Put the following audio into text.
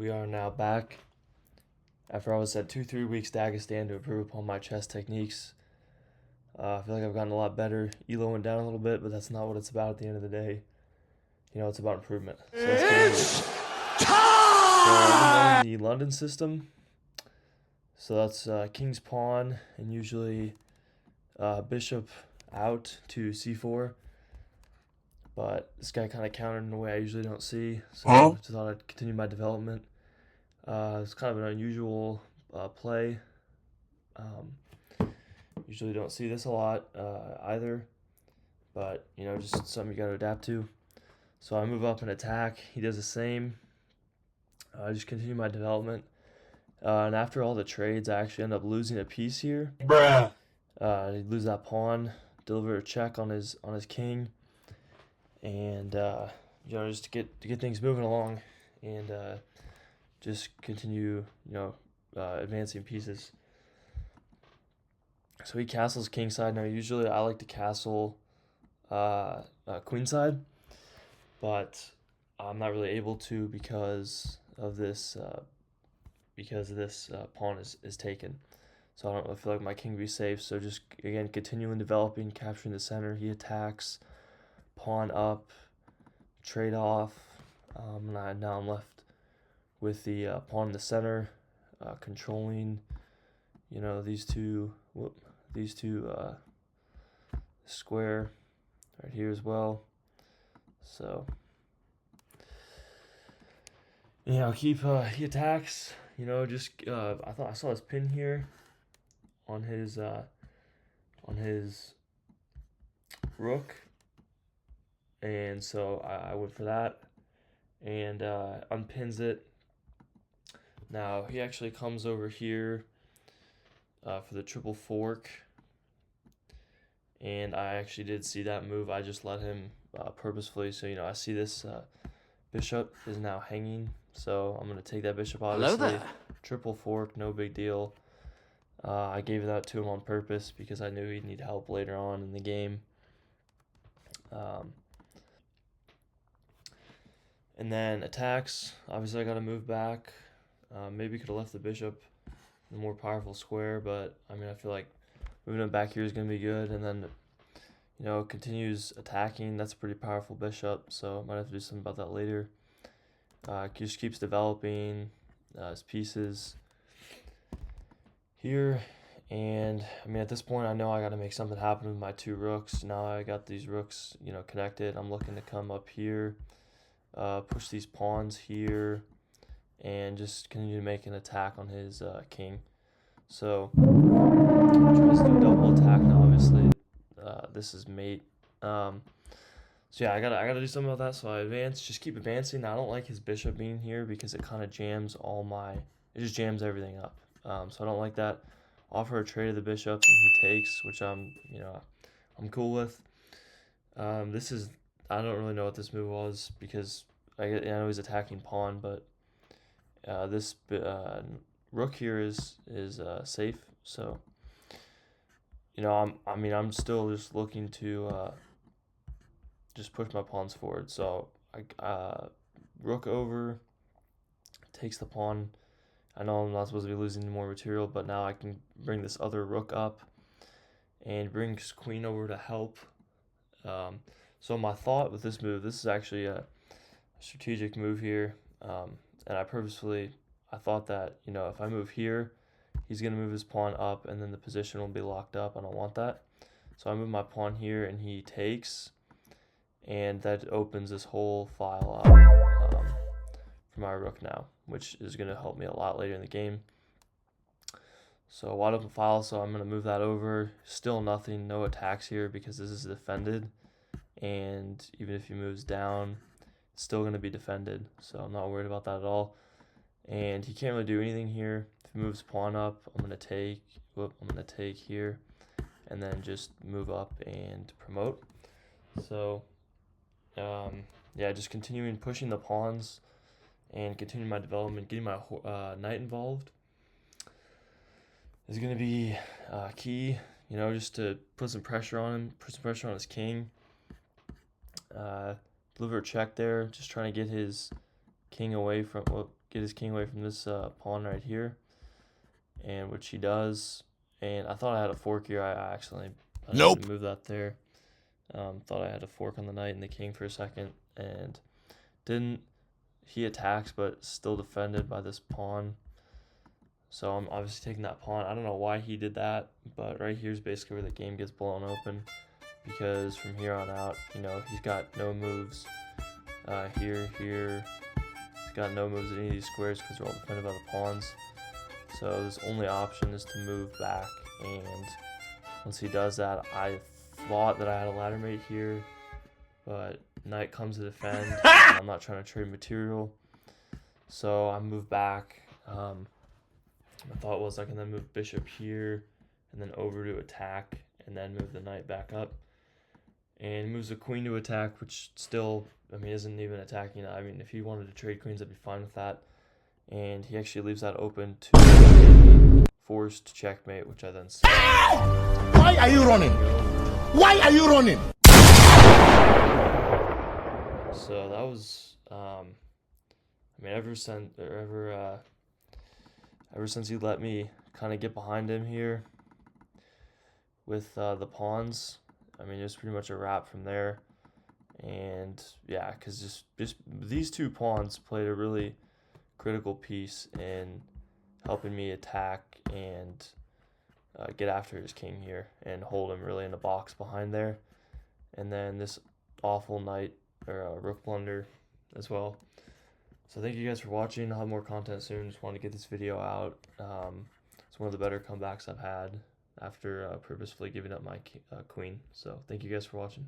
we are now back. After I was at 2-3 weeks Dagestan to improve upon my chess techniques, I feel like I've gotten a lot better. Elo went down a little bit, but that's not what it's about at the end of the day. It's about improvement. So let's get into it. So I'm in the London system. So that's king's pawn and usually bishop out to c4. But this guy kind of countered in a way I usually don't see, so I just thought I'd continue my development. It's kind of an unusual play. Usually don't see this a lot either, but just something you got to adapt to. So I move up and attack. He does the same. I just continue my development. And after all the trades, I actually end up losing a piece here. Bruh. He lose that pawn, deliver a check on his king, and just to get things moving along, and just continue advancing pieces. So he castles kingside. Now usually I like to castle queenside, but I'm not really able to because this pawn is taken. So I don't really feel like my king would be safe. So just again continuing developing, capturing the center. He attacks, pawn up, trade off. Now I'm left with the pawn in the center, controlling these two square right here as well. So he attacks. I thought I saw his pin here on his rook, and so I went for that and unpins it. Now he actually comes over here for the triple fork, and I actually did see that move. I just let him purposefully. So I see this bishop is now hanging, so I'm gonna take that bishop. Obviously, Hello there. Triple fork, no big deal. I gave that to him on purpose because I knew he'd need help later on in the game. And then attacks. Obviously, I got to move back. Maybe could have left the bishop in a more powerful square, but I feel like moving it back here is going to be good. And then, continues attacking. That's a pretty powerful bishop, so I might have to do something about that later. Just keeps developing his pieces here. And at this point, I know I got to make something happen with my two rooks. Now I got these rooks, connected. I'm looking to come up here, push these pawns here, and just continue to make an attack on his king. So tries to do a double attack now. Obviously, this is mate. So yeah, I gotta do something about that. So I advance, just keep advancing. Now, I don't like his bishop being here because it kind of jams it just jams everything up. So I don't like that. Offer a trade of the bishop, and he takes, which I'm cool with. I don't really know what this move was because I know he's attacking pawn, but this rook here is safe. So I'm still just looking to just push my pawns forward. So I rook over, takes the pawn. I know I'm not supposed to be losing any more material, but now I can bring this other rook up and brings queen over to help. So my thought with this move, this is actually a strategic move here, and I thought that if I move here, he's gonna move his pawn up, and then the position will be locked up. I don't want that, so I move my pawn here, and he takes, and that opens this whole file up for my rook now, which is gonna help me a lot later in the game. So wide open file, so I'm gonna move that over. Still nothing, no attacks here because this is defended, and even if he moves down, it's still gonna be defended. So I'm not worried about that at all. And he can't really do anything here. If he moves pawn up, I'm gonna take here, and then just move up and promote. So just continuing pushing the pawns and continuing my development, getting my knight involved is going to be key, just to put some pressure on him, put some pressure on his king. Deliver a check there, just trying to get his king away from, get his king away from this pawn right here, and which he does. And I thought I had a fork here. I accidentally moved that there. Thought I had a fork on the knight and the king for a second, and didn't. He attacks, but still defended by this pawn. So I'm obviously taking that pawn. I don't know why he did that, but right here is basically where the game gets blown open, because from here on out, you know, he's got no moves here. He's got no moves at any of these squares because they're all defended by the pawns. So his only option is to move back, and once he does that, I thought that I had a ladder mate here, but knight comes to defend. I'm not trying to trade material, so I move back. My thought was I can then move bishop here and then over to attack and then move the knight back up. And moves the queen to attack, which still, I mean, isn't even attacking. I mean, if he wanted to trade queens, I'd be fine with that. And he actually leaves that open to forced checkmate, which I then said. Why are you running? Why are you running? So that was, I mean, ever since he let me kind of get behind him here with the pawns, I mean, it was pretty much a wrap from there. And yeah, because just these two pawns played a really critical piece in helping me attack and get after his king here and hold him really in a box behind there. And then this awful knight or rook blunder as well. So thank you guys for watching. I'll have more content soon. Just wanted to get this video out. It's one of the better comebacks I've had after purposefully giving up my queen. So thank you guys for watching.